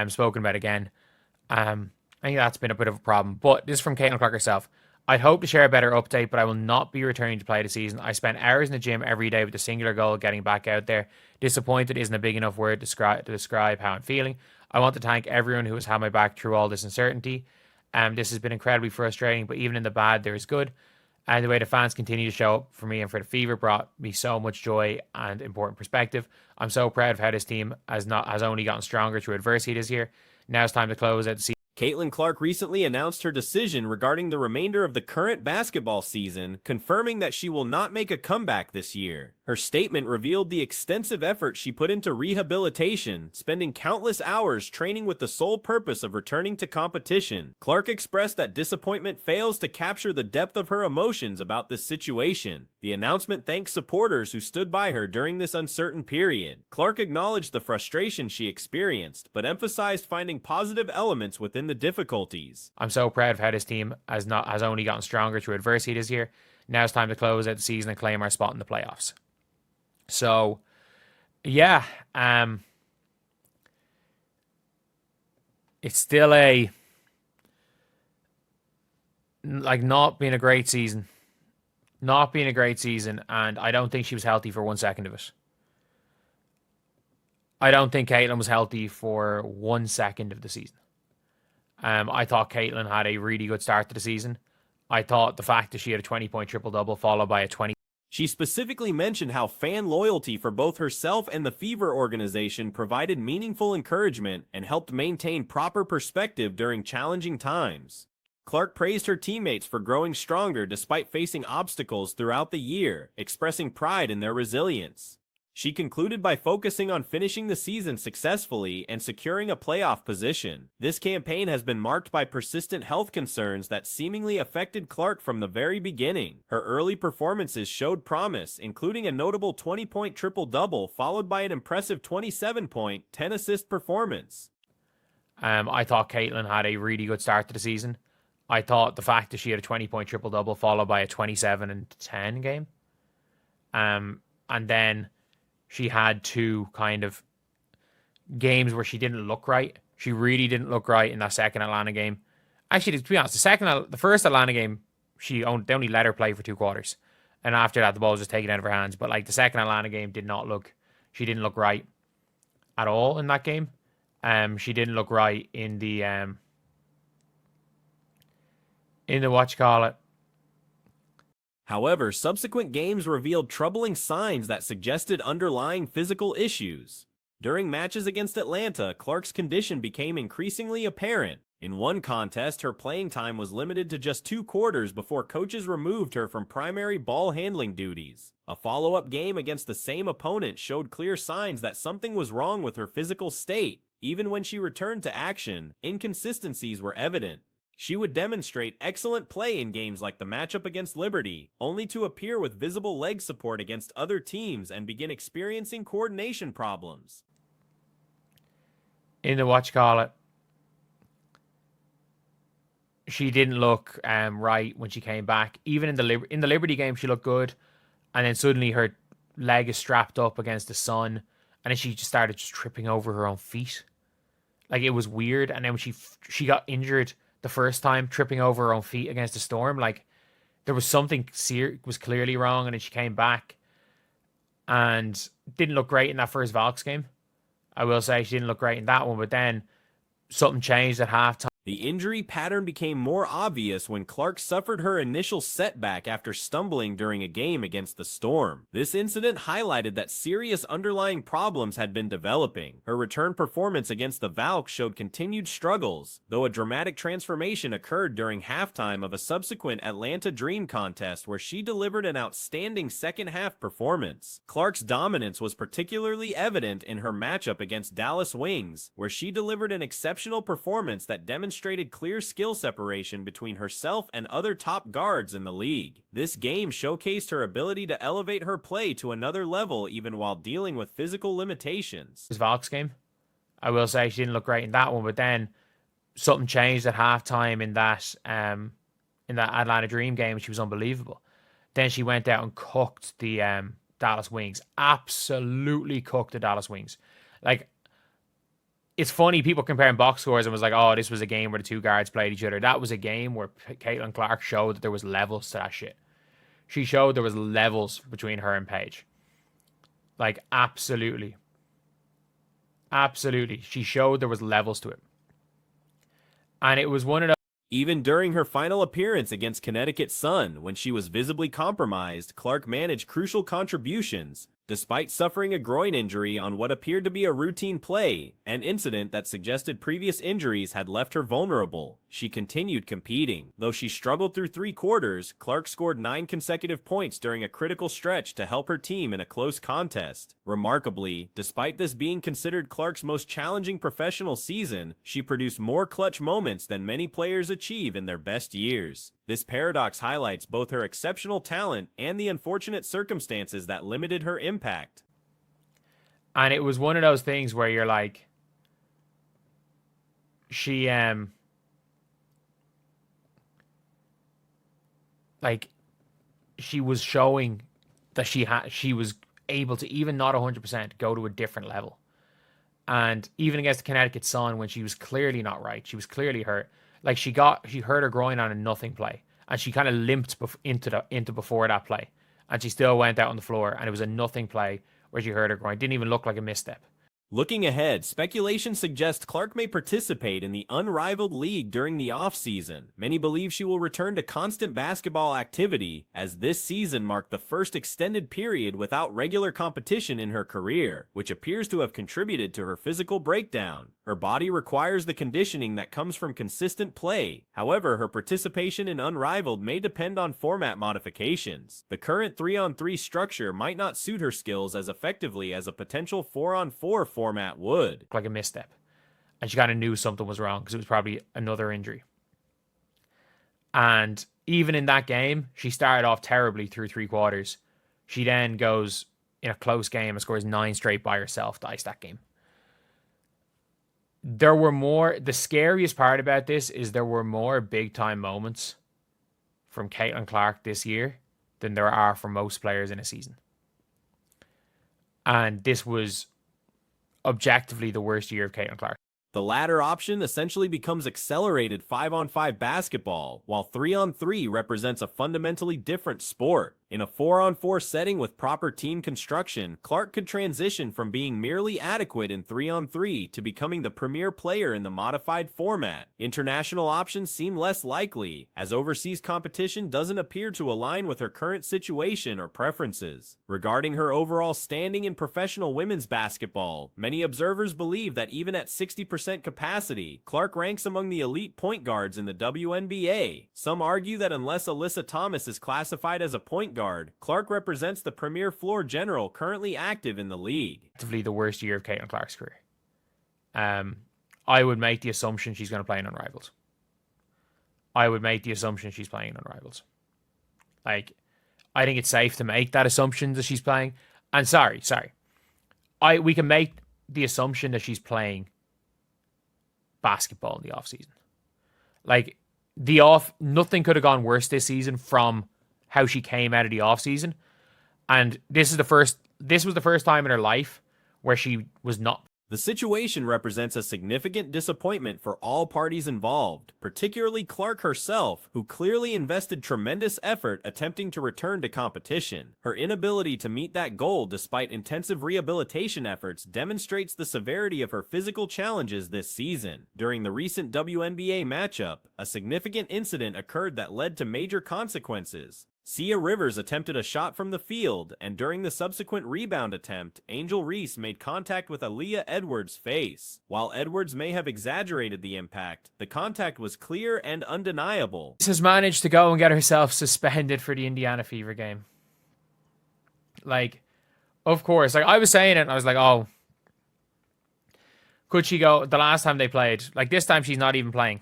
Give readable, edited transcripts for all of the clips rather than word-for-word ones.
spoken about again. I think that's been a bit of a problem. But this is from Caitlin Clark herself. I'd hope to share a better update, but I will not be returning to play the season. I spent hours in the gym every day with the singular goal of getting back out there. Disappointed isn't a big enough word to describe how I'm feeling. I want to thank everyone who has had my back through all this uncertainty. This has been incredibly frustrating, but even in the bad, there is good. And the way the fans continue to show up for me and for the Fever brought me so much joy and important perspective. I'm so proud of how this team has only gotten stronger through adversity this year. Now it's time to close out the season. Caitlin Clark recently announced her decision regarding the remainder of the current basketball season, confirming that she will not make a comeback this year. Her statement revealed the extensive effort she put into rehabilitation, spending countless hours training with the sole purpose of returning to competition. Clark expressed that disappointment fails to capture the depth of her emotions about this situation. The announcement thanked supporters who stood by her during this uncertain period. Clark acknowledged the frustration she experienced, but emphasized finding positive elements within the difficulties. I'm so proud of how this team has only gotten stronger through adversity this year. Now it's time to close out the season and claim our spot in the playoffs. So, yeah, it's still not being a great season. Not being a great season, and I don't think she was healthy for 1 second of it. I don't think Caitlin was healthy for 1 second of the season. I thought Caitlin had a really good start to the season. I thought the fact that she had a 20-point triple-double followed by a 20. She specifically mentioned how fan loyalty for both herself and the Fever organization provided meaningful encouragement and helped maintain proper perspective during challenging times. Clark praised her teammates for growing stronger despite facing obstacles throughout the year, expressing pride in their resilience. She concluded by focusing on finishing the season successfully and securing a playoff position. This campaign has been marked by persistent health concerns that seemingly affected Clark from the very beginning. Her early performances showed promise, including a notable 20-point triple-double followed by an impressive 27-point, 10-assist performance. I thought Caitlin had a really good start to the season. I thought the fact that she had a 20-point triple-double followed by a 27 and 10 game. And then she had two kind of games where she didn't look right. She really didn't look right in that second Atlanta game. Actually, to be honest, the first Atlanta game, they only let her play for 2 quarters. And after that, the ball was just taken out of her hands. But like the second Atlanta game she didn't look right at all in that game. She didn't look right in the However, subsequent games revealed troubling signs that suggested underlying physical issues. During matches against Atlanta, Clark's condition became increasingly apparent. In one contest, her playing time was limited to just 2 quarters before coaches removed her from primary ball handling duties. A follow-up game against the same opponent showed clear signs that something was wrong with her physical state. Even when she returned to action, inconsistencies were evident. She would demonstrate excellent play in games like the matchup against Liberty, only to appear with visible leg support against other teams and begin experiencing coordination problems. In the she didn't look right when she came back. Even in the Liberty game, she looked good, and then suddenly her leg is strapped up against the sun, and then she just started tripping over her own feet. Like, it was weird. And then when she got injured the first time, tripping over her own feet against the Storm, like, there was something was clearly wrong, and then she came back and didn't look great in that first Valks game. I will say she didn't look great in that one, but then something changed at halftime. The injury pattern became more obvious when Clark suffered her initial setback after stumbling during a game against the Storm. This incident highlighted that serious underlying problems had been developing. Her return performance against the Valks showed continued struggles, though a dramatic transformation occurred during halftime of a subsequent Atlanta Dream contest where she delivered an outstanding second-half performance. Clark's dominance was particularly evident in her matchup against Dallas Wings, where she delivered an exceptional performance that demonstrated clear skill separation between herself and other top guards in the league. This game showcased her ability to elevate her play to another level even while dealing with physical limitations. This Valks game, I will say she didn't look great in that one, but then something changed at halftime in that Atlanta Dream game. She was unbelievable. Then she went out and cooked the Dallas Wings. Absolutely cooked the Dallas Wings. Like, it's funny people comparing box scores and was like, oh, this was a game where the two guards played each other. That was a game where Caitlin Clark showed that there was levels to that shit. She showed there was levels between her and Paige. Like, absolutely. Absolutely. She showed there was levels to it. And it was one of those. Even during her final appearance against Connecticut Sun, when she was visibly compromised, Clark managed crucial contributions, despite suffering a groin injury on what appeared to be a routine play, an incident that suggested previous injuries had left her vulnerable. She continued competing. Though she struggled through 3 quarters, Clark scored 9 consecutive points during a critical stretch to help her team in a close contest. Remarkably, despite this being considered Clark's most challenging professional season, she produced more clutch moments than many players achieve in their best years. This paradox highlights both her exceptional talent and the unfortunate circumstances that limited her impact. And it was one of those things where you're like, she was showing that she was able to, even not 100%, go to a different level. And even against the Connecticut Sun, when she was clearly not right, she was clearly hurt. Like, she hurt her groin on a nothing play, and she kind of limped into before that play, and she still went out on the floor, and it was a nothing play where she hurt her groin. It didn't even look like a misstep. Looking ahead, speculation suggests Clark may participate in the unrivaled league during the offseason. Many believe she will return to constant basketball activity, as this season marked the first extended period without regular competition in her career, which appears to have contributed to her physical breakdown. Her body requires the conditioning that comes from consistent play. However, her participation in Unrivaled may depend on format modifications. The current 3-on-3 structure might not suit her skills as effectively as a potential 4-on-4 format would. Like a misstep. And she kind of knew something was wrong because it was probably another injury. And even in that game, she started off terribly through 3 quarters. She then goes in a close game and scores 9 straight by herself to ice that game. The scariest part about this is there were more big time moments from Caitlin Clark this year than there are for most players in a season. And this was objectively the worst year of Caitlin Clark. The latter option essentially becomes accelerated 5-on-5 basketball, while 3-on-3 represents a fundamentally different sport. In a 4-on-4 setting with proper team construction, Clark could transition from being merely adequate in 3-on-3 to becoming the premier player in the modified format. International options seem less likely, as overseas competition doesn't appear to align with her current situation or preferences. Regarding her overall standing in professional women's basketball, many observers believe that even at 60% capacity, Clark ranks among the elite point guards in the WNBA. Some argue that unless Alyssa Thomas is classified as a point guard, Clark represents the premier floor general currently active in the league. Actively the worst year of Caitlin Clark's career. I would make the assumption she's going to play in Unrivaled. I would make the assumption she's playing in Unrivaled. Like, I think it's safe to make that assumption that she's playing. And sorry. We can make the assumption that she's playing basketball in the offseason. Like, nothing could have gone worse this season from how she came out of the offseason. And this was the first time in her life where she was not. The situation represents a significant disappointment for all parties involved, particularly Clark herself, who clearly invested tremendous effort attempting to return to competition. Her inability to meet that goal despite intensive rehabilitation efforts demonstrates the severity of her physical challenges this season. During the recent WNBA matchup, a significant incident occurred that led to major consequences. Sia Rivers attempted a shot from the field, and during the subsequent rebound attempt, Angel Reese made contact with Aaliyah Edwards' face. While Edwards may have exaggerated the impact, the contact was clear and undeniable. Reese has managed to go and get herself suspended for the Indiana Fever game. Like, of course, like I was saying it, and I was like, oh, could she go? The last time they played, like this time she's not even playing.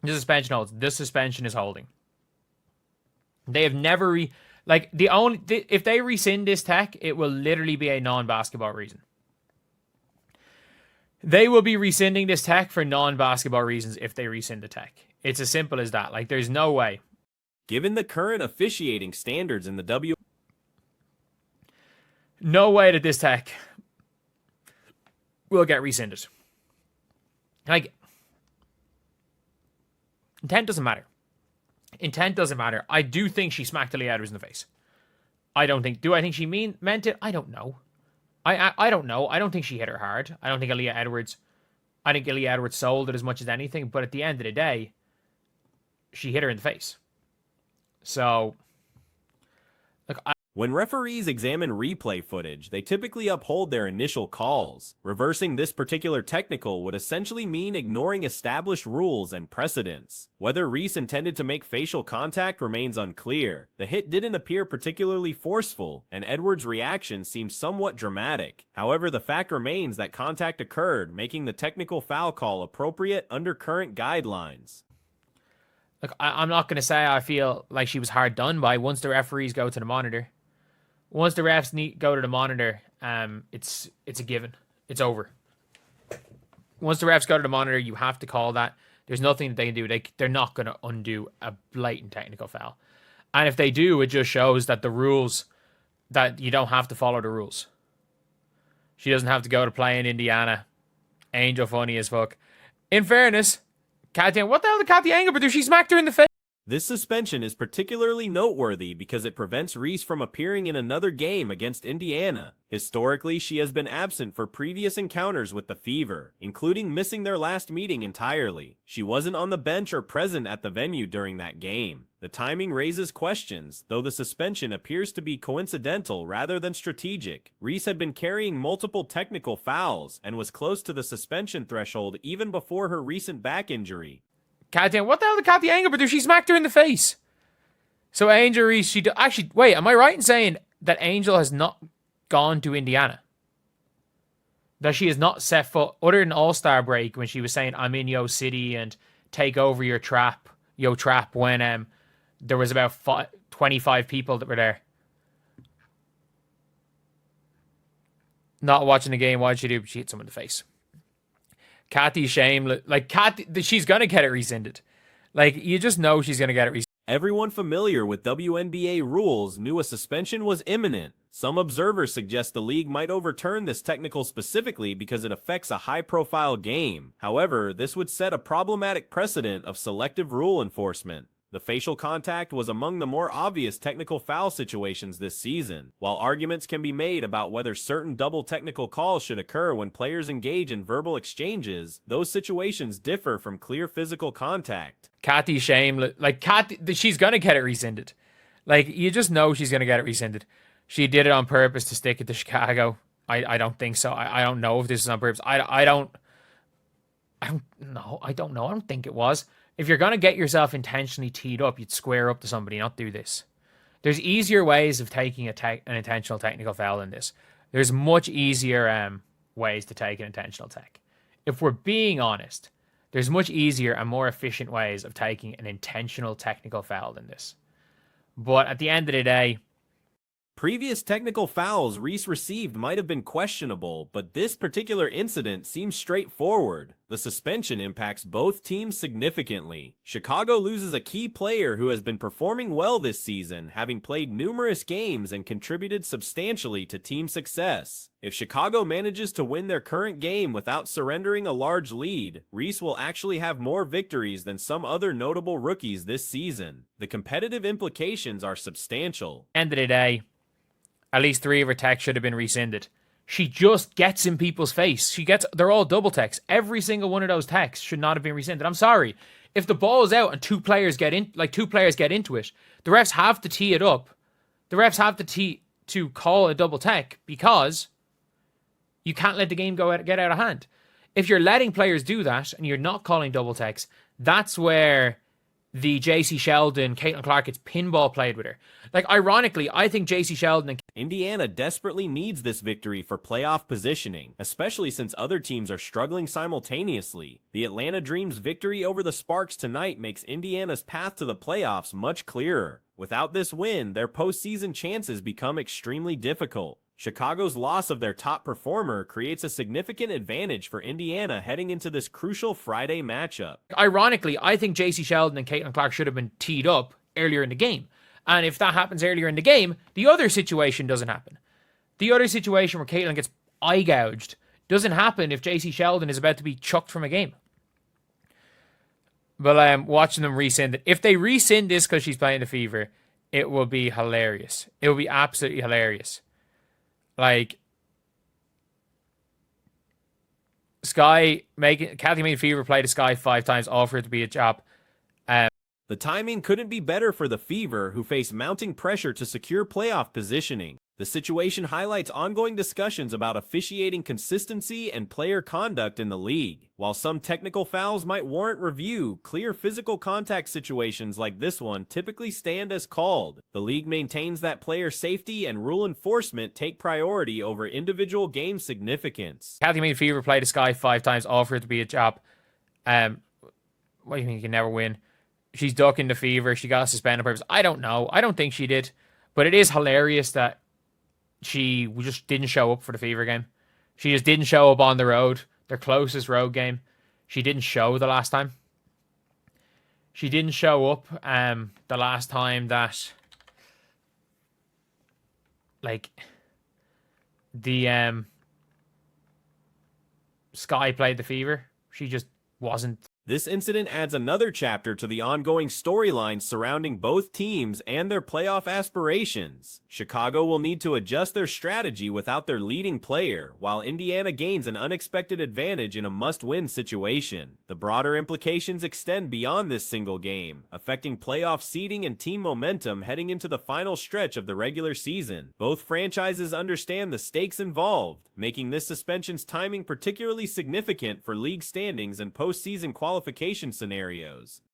The suspension holds. This suspension is holding. They have never if they rescind this tech, it will literally be a non-basketball reason. They will be rescinding this tech for non-basketball reasons if they rescind the tech. It's as simple as that. Like, there's no way. Given the current officiating standards in the no way that this tech will get rescinded. Like, intent doesn't matter. Intent doesn't matter. I do think she smacked Aaliyah Edwards in the face. Do I think she meant it? I don't know. I don't know. I don't think she hit her hard. I think Aaliyah Edwards sold it as much as anything, but at the end of the day, she hit her in the face. So, look, when referees examine replay footage, they typically uphold their initial calls. Reversing this particular technical would essentially mean ignoring established rules and precedents. Whether Reese intended to make facial contact remains unclear. The hit didn't appear particularly forceful, and Edwards' reaction seemed somewhat dramatic. However, the fact remains that contact occurred, making the technical foul call appropriate under current guidelines. Look, I'm not going to say I feel like she was hard done by once the referees go to the monitor. Once the refs go to the monitor, it's a given. It's over. Once the refs go to the monitor, you have to call that. There's nothing that they can do. They're not going to undo a blatant technical foul. And if they do, it just shows that the rules, that you don't have to follow the rules. She doesn't have to go to play in Indiana. Angel funny as fuck. In fairness, Katya, what the hell did Katya Engelbert do? She smacked her in the face. This suspension is particularly noteworthy because it prevents Reese from appearing in another game against Indiana. Historically, she has been absent for previous encounters with the Fever, including missing their last meeting entirely. She wasn't on the bench or present at the venue during that game. The timing raises questions, though the suspension appears to be coincidental rather than strategic. Reese had been carrying multiple technical fouls and was close to the suspension threshold even before her recent back injury. Katya, what the hell did Katya Engelbert do? She smacked her in the face. So Angel Reese, actually, wait, am I right in saying that Angel has not gone to Indiana? That she has not set foot, other than All-Star break, when she was saying, I'm in Yo City and take over your trap, when there was about 25 people that were there. Not watching the game, what did she do? She hit someone in the face. Kathy shame, like Kathy, she's gonna get it rescinded. Like, you just know she's gonna get it rescinded. Everyone familiar with WNBA rules knew a suspension was imminent. Some observers suggest the league might overturn this technical specifically because it affects a high-profile game. However, this would set a problematic precedent of selective rule enforcement. The facial contact was among the more obvious technical foul situations this season. While arguments can be made about whether certain double technical calls should occur when players engage in verbal exchanges, those situations differ from clear physical contact. Kathy shame, like Kathy, she's gonna get it rescinded. Like, you just know she's gonna get it rescinded. She did it on purpose to stick it to Chicago. I don't think so. I don't know if this is on purpose. I don't know. I don't think it was. If you're going to get yourself intentionally teed up, you'd square up to somebody, not do this. There's easier ways of taking an intentional technical foul than this. There's much easier ways to take an intentional tech. If we're being honest, there's much easier and more efficient ways of taking an intentional technical foul than this. But at the end of the day, previous technical fouls Reese received might have been questionable, but this particular incident seems straightforward. The suspension impacts both teams significantly. Chicago loses a key player who has been performing well this season, having played numerous games and contributed substantially to team success. If Chicago manages to win their current game without surrendering a large lead, Reese will actually have more victories than some other notable rookies this season. The competitive implications are substantial. End of the day, at least 3 of her techs should have been rescinded. She just gets in people's face. They're all double techs. Every single one of those techs should not have been rescinded. I'm sorry. If the ball is out and two players get into it, the refs have to tee it up. The refs have to call a double tech because you can't let the game get out of hand. If you're letting players do that and you're not calling double techs, that's where the JC Sheldon, Caitlin Clark gets pinball played with her. Like, ironically, I think JC Sheldon and Indiana desperately needs this victory for playoff positioning, especially since other teams are struggling simultaneously. The Atlanta Dream's victory over the Sparks tonight makes Indiana's path to the playoffs much clearer. Without this win, their postseason chances become extremely difficult. Chicago's loss of their top performer creates a significant advantage for Indiana heading into this crucial Friday matchup. Ironically, I think JC Sheldon and Caitlin Clark should have been teed up earlier in the game. And if that happens earlier in the game, the other situation doesn't happen. The other situation where Caitlin gets eye gouged doesn't happen if JC Sheldon is about to be chucked from a game. But I'm watching them rescind it. If they rescind this because she's playing the Fever, it will be hilarious. It will be absolutely hilarious. Like Sky making Kathy made Fever play the Sky 5 times, all for it to be a job. The timing couldn't be better for the Fever, who face mounting pressure to secure playoff positioning. The situation highlights ongoing discussions about officiating consistency and player conduct in the league. While some technical fouls might warrant review, clear physical contact situations like this one typically stand as called. The league maintains that player safety and rule enforcement take priority over individual game significance. Kathy made Fever play the Sky 5 times, all for it to be a job. What do you mean you can never win? She's ducking the Fever. She got suspended on purpose. I don't know. I don't think she did. But it is hilarious that she just didn't show up for the Fever game. She just didn't show up on the road, their closest road game. She didn't show the last time. She didn't show up the last time that like the Sky played the Fever. She just wasn't. This incident adds another chapter to the ongoing storylines surrounding both teams and their playoff aspirations. Chicago will need to adjust their strategy without their leading player, while Indiana gains an unexpected advantage in a must-win situation. The broader implications extend beyond this single game, affecting playoff seeding and team momentum heading into the final stretch of the regular season. Both franchises understand the stakes involved, making this suspension's timing particularly significant for league standings and postseason qualification scenarios.